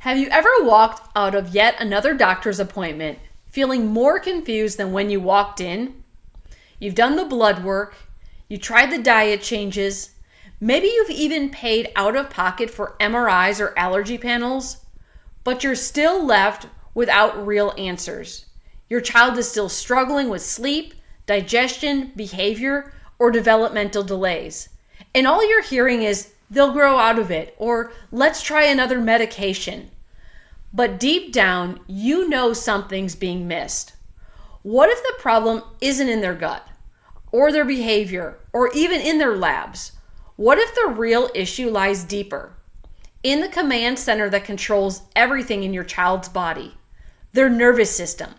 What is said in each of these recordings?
Have you ever walked out of yet another doctor's appointment feeling more confused than when you walked in? You've done the blood work, you tried the diet changes, maybe you've even paid out of pocket for MRIs or allergy panels, but you're still left without real answers. Your child is still struggling with sleep, digestion, behavior, or developmental delays. And all you're hearing is, they'll grow out of it, or let's try another medication. But deep down, you know something's being missed. What if the problem isn't in their gut, or their behavior, or even in their labs? What if the real issue lies deeper, in the command center that controls everything in your child's body, their nervous system?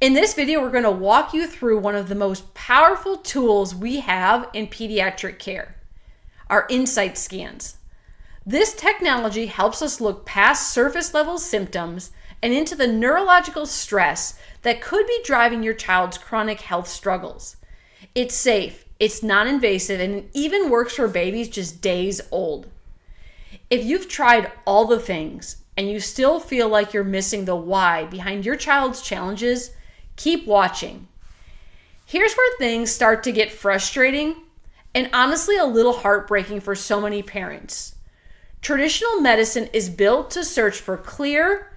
In this video, we're going to walk you through one of the most powerful tools we have in pediatric care, our insight scans. This technology helps us look past surface level symptoms and into the neurological stress that could be driving your child's chronic health struggles. It's safe, it's non-invasive, and it even works for babies just days old. If you've tried all the things and you still feel like you're missing the why behind your child's challenges, keep watching. Here's where things start to get frustrating and honestly a little heartbreaking for so many parents. Traditional medicine is built to search for clear,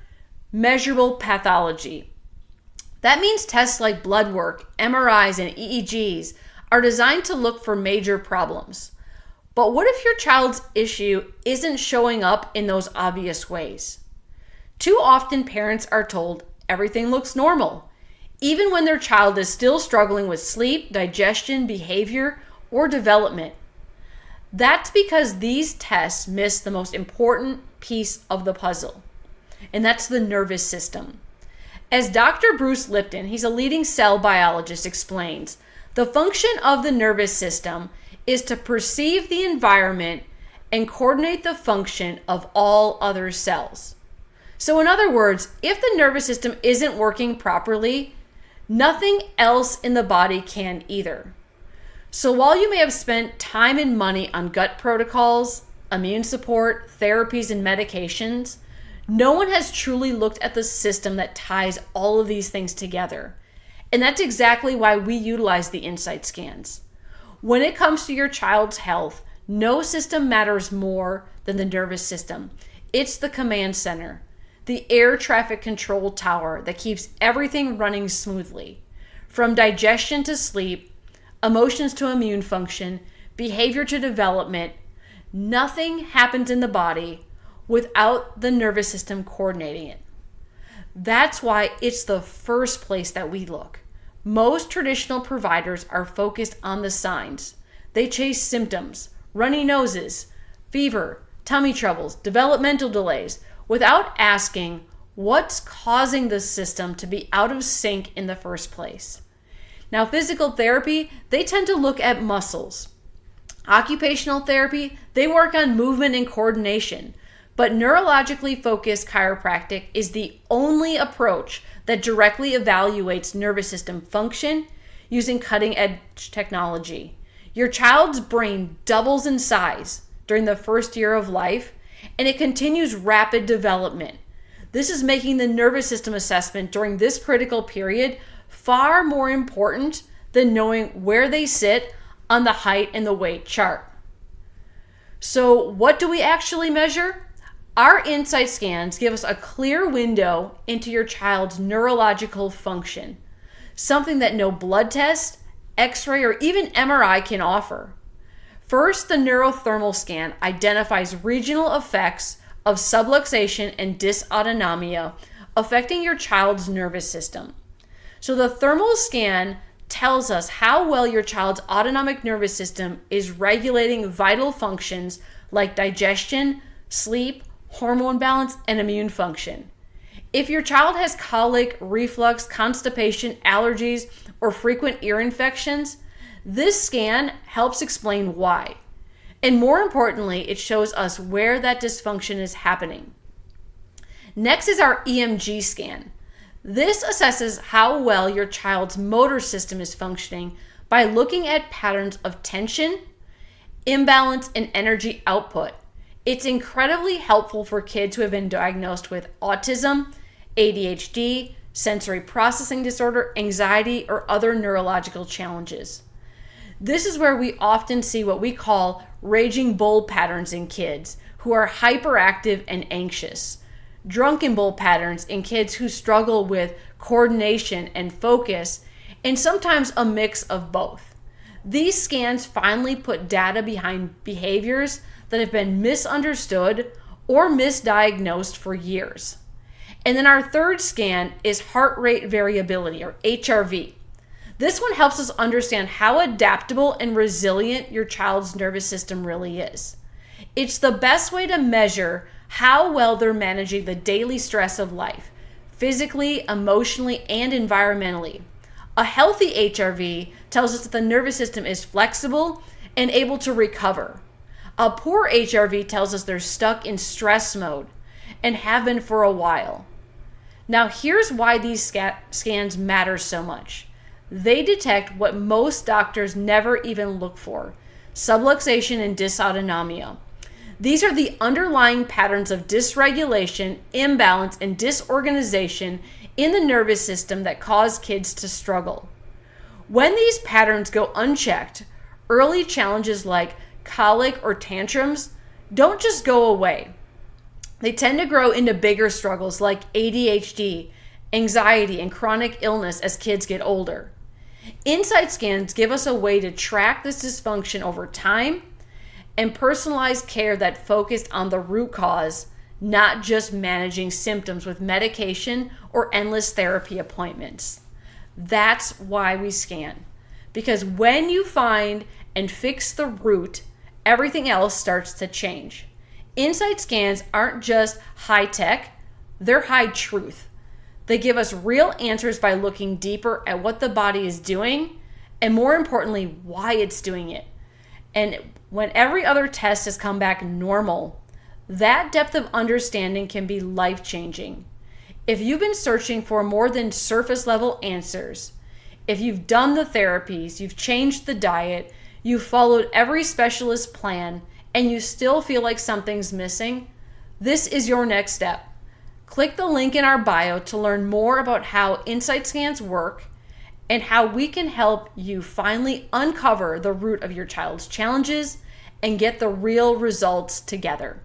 measurable pathology. That means tests like blood work, MRIs, and EEGs are designed to look for major problems. But what if your child's issue isn't showing up in those obvious ways? Too often parents are told everything looks normal, even when their child is still struggling with sleep, digestion, behavior, or development. That's because these tests miss the most important piece of the puzzle, and that's the nervous system. As Dr. Bruce Lipton, he's a leading cell biologist, explains, the function of the nervous system is to perceive the environment and coordinate the function of all other cells. So in other words, if the nervous system isn't working properly, nothing else in the body can either. So while you may have spent time and money on gut protocols, immune support, therapies, and medications, no one has truly looked at the system that ties all of these things together. And that's exactly why we utilize the insight scans. When it comes to your child's health, no system matters more than the nervous system. It's the command center, the air traffic control tower that keeps everything running smoothly. From digestion to sleep, emotions to immune function, behavior to development, nothing happens in the body without the nervous system coordinating it. That's why it's the first place that we look. Most traditional providers are focused on the signs. They chase symptoms, runny noses, fever, tummy troubles, developmental delays, without asking what's causing the system to be out of sync in the first place. Now, physical therapy, they tend to look at muscles. Occupational therapy, they work on movement and coordination. But neurologically focused chiropractic is the only approach that directly evaluates nervous system function using cutting-edge technology. Your child's brain doubles in size during the first year of life, and it continues rapid development. This is making the nervous system assessment during this critical period far more important than knowing where they sit on the height and the weight chart. So what do we actually measure? Our insight scans give us a clear window into your child's neurological function, something that no blood test, X-ray, or even MRI can offer. First, the neurothermal scan identifies regional effects of subluxation and dysautonomia affecting your child's nervous system. So the thermal scan tells us how well your child's autonomic nervous system is regulating vital functions like digestion, sleep, hormone balance, and immune function. If your child has colic, reflux, constipation, allergies, or frequent ear infections, this scan helps explain why. And more importantly, it shows us where that dysfunction is happening. Next is our EMG scan. This assesses how well your child's motor system is functioning by looking at patterns of tension, imbalance, and energy output. It's incredibly helpful for kids who have been diagnosed with autism, ADHD, sensory processing disorder, anxiety, or other neurological challenges. This is where we often see what we call raging bull patterns in kids who are hyperactive and anxious, drunken bull patterns in kids who struggle with coordination and focus, and sometimes a mix of both. These scans finally put data behind behaviors that have been misunderstood or misdiagnosed for years. And then our third scan is heart rate variability, or HRV. This one helps us understand how adaptable and resilient your child's nervous system really is. It's the best way to measure how well they're managing the daily stress of life, physically, emotionally, and environmentally. A healthy HRV tells us that the nervous system is flexible and able to recover. A poor HRV tells us they're stuck in stress mode and have been for a while. Now, here's why these scans matter so much. They detect what most doctors never even look for: subluxation and dysautonomia. These are the underlying patterns of dysregulation, imbalance, and disorganization in the nervous system that cause kids to struggle. When these patterns go unchecked, early challenges like colic or tantrums don't just go away. They tend to grow into bigger struggles like ADHD, anxiety, and chronic illness as kids get older. Insight scans give us a way to track this dysfunction over time and personalized care that focused on the root cause, not just managing symptoms with medication or endless therapy appointments. That's why we scan. Because when you find and fix the root, everything else starts to change. Insight scans aren't just high tech, they're high truth. They give us real answers by looking deeper at what the body is doing, and more importantly, why it's doing it. And when every other test has come back normal, that depth of understanding can be life-changing. If you've been searching for more than surface-level answers, if you've done the therapies, you've changed the diet, you've followed every specialist plan, and you still feel like something's missing, this is your next step. Click the link in our bio to learn more about how Insight scans work and how we can help you finally uncover the root of your child's challenges and get the real results together.